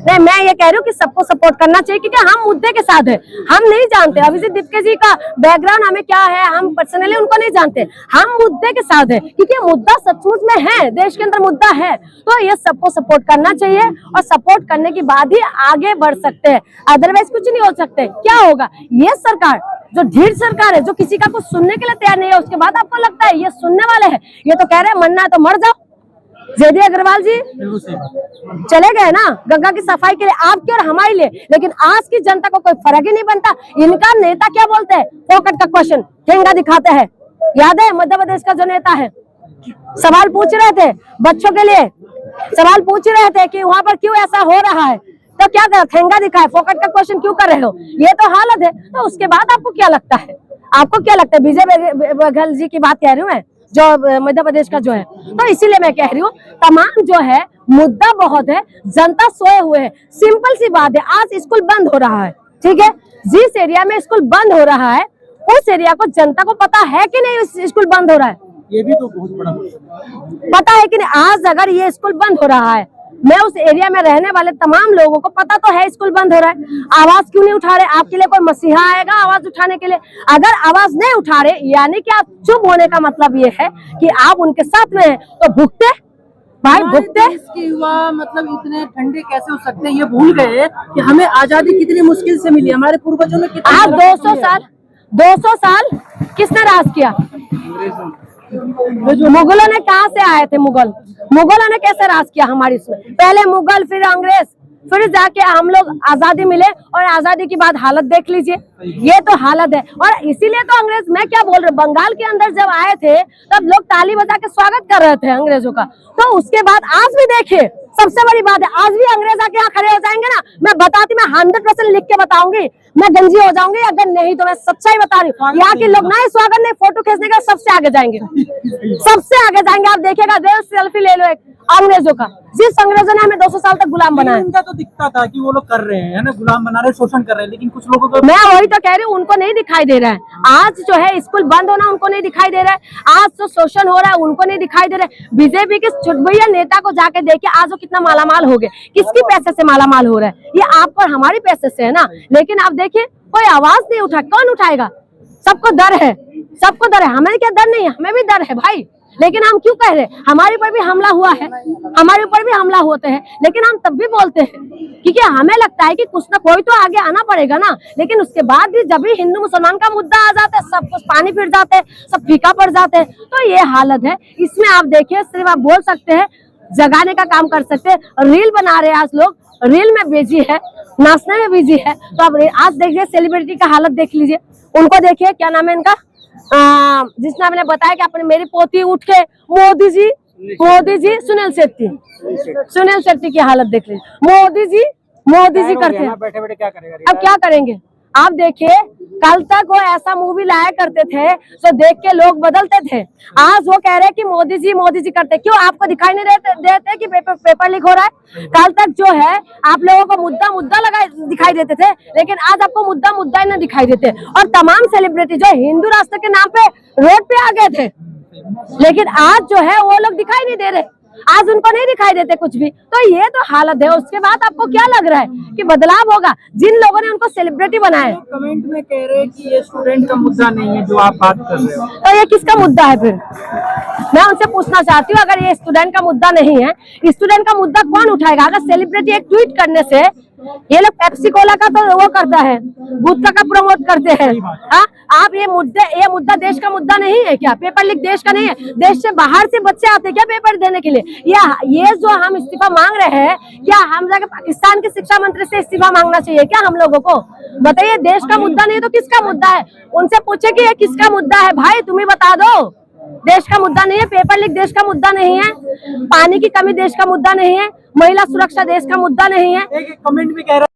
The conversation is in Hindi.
नहीं, मैं ये कह रही हूँ कि सबको सपोर्ट करना चाहिए, क्योंकि हम मुद्दे के साथ है। हम नहीं जानते अभिजीत दीपके जी का बैकग्राउंड हमें क्या है, हम पर्सनली उनको नहीं जानते, हम मुद्दे के साथ है, क्योंकि मुद्दा सचमुच में है, देश के अंदर मुद्दा है। तो ये सबको सपोर्ट करना चाहिए और सपोर्ट करने के बाद ही आगे बढ़ सकते हैं, अदरवाइज कुछ नहीं हो सकते। क्या होगा, ये सरकार जो ढीठ सरकार है, जो किसी का कुछ सुनने के लिए तैयार नहीं है, उसके बाद आपको लगता है ये सुनने वाले हैं, ये तो कह रहे हैं मरना है तो मर जाओ। जेडी अग्रवाल जी चले गए ना गंगा की सफाई के लिए, आपके और हमारे लिए, लेकिन आज की जनता को कोई फर्क ही नहीं बनता। इनका नेता क्या बोलते हैं, फोकट का क्वेश्चन ठेंगा दिखाते हैं। याद है मध्य प्रदेश का जो नेता है, सवाल पूछ रहे थे बच्चों के लिए, सवाल पूछ रहे थे कि वहां पर क्यों ऐसा हो रहा है, तो क्या कर ठेंगा दिखाए, फोकट का क्वेश्चन क्यों कर रहे हो, ये तो हालत है। तो उसके बाद आपको क्या लगता है, आपको क्या लगता है, विजय बघेल जी की बात कह रही हूँ मैं, जो मध्य प्रदेश का जो है। तो इसीलिए मैं कह रही हूँ तमाम जो है मुद्दा बहुत है, जनता सोए हुए है। सिंपल सी बात है, आज स्कूल बंद हो रहा है, ठीक है, जिस एरिया में स्कूल बंद हो रहा है उस एरिया को जनता को पता है कि नहीं स्कूल बंद हो रहा है, ये भी तो बहुत बड़ा पता है कि नहीं। आज अगर ये स्कूल बंद हो रहा है, मैं उस एरिया में रहने वाले तमाम लोगों को पता तो है स्कूल बंद हो रहा है, आवाज क्यों नहीं उठा रहे। आपके लिए कोई मसीहा आएगा आवाज उठाने के लिए, अगर आवाज नहीं उठा रहे यानी कि आप चुप होने का मतलब ये है कि आप उनके साथ में हैं, तो भुगते भाई भुगते। के युवा मतलब इतने ठंडे कैसे हो सकते हैं, ये भूल गए कि हमें आजादी कितनी मुश्किल से मिली, हमारे पूर्वजों ने कितनी। आज 200 साल किसने राज किया, मुगलों ने कहाँ से आए थे, मुगलों ने कैसे राज किया हमारी इसमें, पहले मुगल फिर अंग्रेज, फिर जाके हम लोग आजादी मिले, और आजादी की बाद हालत देख लीजिए, ये तो हालत है। और इसीलिए तो अंग्रेज, मैं क्या बोल रही हूँ, बंगाल के अंदर जब आए थे तब लोग ताली बजा के स्वागत कर रहे थे अंग्रेजों का। तो उसके बाद आज भी देखिए, सबसे बड़ी बात है, आज भी अंग्रेज आके यहाँ खड़े हो जाएंगे ना, मैं बताती, मैं 100% लिख के बताऊंगी, मैं गंजी हो जाऊंगी, अगर नहीं तो मैं सच्चाई बता रही हूँ। यहाँ के लोग ना स्वागत नहीं, फोटो खींचने का सबसे आगे जाएंगे, सबसे आगे जाएंगे। आप देखिएगा, सेल्फी ले लो एक अंग्रेजों का, जिस अंग्रेजों ने हमें 200 साल तक गुलाम बनाया। उनका तो दिखता था कि वो लोग कर रहे हैं ना, गुलाम बना रहे, शोषण कर रहे हैं, लेकिन कुछ लोगों को, मैं वही तो कह रही हूँ, उनको नहीं दिखाई दे रहा है। आज जो है स्कूल बंद होना उनको नहीं दिखाई दे रहा है, आज जो शोषण हो रहा है उनको नहीं दिखाई दे रहा है। बीजेपी के छुटभैया नेता को जाके देखिए, आज वो कितना मालामाल हो गए, किसकी पैसे से मालामाल हो रहा है, ये आप और हमारी पैसे से है ना। लेकिन आप देखिए कोई आवाज नहीं उठा, कौन उठाएगा, सबको डर है, सबको डर है, हमें क्या डर नहीं है, हमें भी डर है भाई, लेकिन हम क्यों कह रहे, हमारे ऊपर भी हमला हुआ है, हमारे ऊपर भी हमला होते हैं, लेकिन हम तब भी बोलते हैं, क्योंकि हमें लगता है कि कुछ ना कोई तो आगे आना पड़ेगा ना। लेकिन उसके बाद भी जब भी हिंदू मुसलमान का मुद्दा आ जाता है, सब कुछ पानी फिर जाते हैं, सब फीका पड़ जाते हैं। तो ये हालत है, इसमें आप देखिए, सिर्फ आप बोल सकते हैं, जगाने का काम कर सकते हैं, रील बना रहे हैं आज लोग, रील में बिजी है, नाचने में बिजी है। तो अब आज देखिए सेलिब्रिटी का हालत देख लीजिए, उनको देखिए, क्या नाम है इनका, जिसने आपने बताया कि अपने मेरी पोती उठ के मोदी जी सुनील शेट्टी की हालत देख लीजिए, मोदी जी करते हैं, बैठे बैठे क्या करेगा, अब क्या करेंगे। आप देखिए, कल तक वो ऐसा मूवी लाया करते थे तो देख के लोग बदलते थे, आज वो कह रहे हैं कि मोदी जी करते। क्यों आपको दिखाई नहीं देते कि पेपर लीक हो रहा है। कल तक जो है आप लोगों को मुद्दा लगा दिखाई देते थे, लेकिन आज आपको मुद्दा ही नहीं दिखाई देते। और तमाम सेलिब्रिटी जो हिंदू राष्ट्र के नाम पे रोड पे आ गए थे, लेकिन आज जो है वो लोग दिखाई नहीं दे रहे, आज उनको नहीं दिखाई देते कुछ भी। तो ये तो हालत है। उसके बाद आपको क्या लग रहा है कि बदलाव होगा, जिन लोगों ने उनको सेलिब्रिटी बनाया। कमेंट में कह रहे हैं कि ये स्टूडेंट का मुद्दा नहीं है जो आप बात कर रहे हो, तो ये किसका मुद्दा है फिर, मैं उनसे पूछना चाहती हूँ। अगर ये स्टूडेंट का मुद्दा नहीं है, स्टूडेंट का मुद्दा कौन उठाएगा। अगर सेलिब्रिटी एक ट्वीट करने से, ये लोग पेप्सी कोला का तो वो करता है, गुटखा का प्रमोट करते हैं। हाँ, आप ये मुद्दा देश का मुद्दा नहीं है क्या, पेपर लीक देश का नहीं है, देश से बाहर से बच्चे आते हैं क्या पेपर देने के लिए। या ये जो हम इस्तीफा मांग रहे हैं, क्या हम जाके पाकिस्तान के शिक्षा मंत्री से इस्तीफा मांगना चाहिए क्या हम लोगों को, बताइए। देश का मुद्दा नहीं है तो किसका मुद्दा है, उनसे पूछे कि ये किसका मुद्दा है, भाई तुम ही बता दो। देश का मुद्दा नहीं है, पेपर लीक देश का मुद्दा नहीं है, पानी की कमी देश का मुद्दा नहीं है, महिला सुरक्षा देश का मुद्दा नहीं है। एक कमेंट भी कह रहा है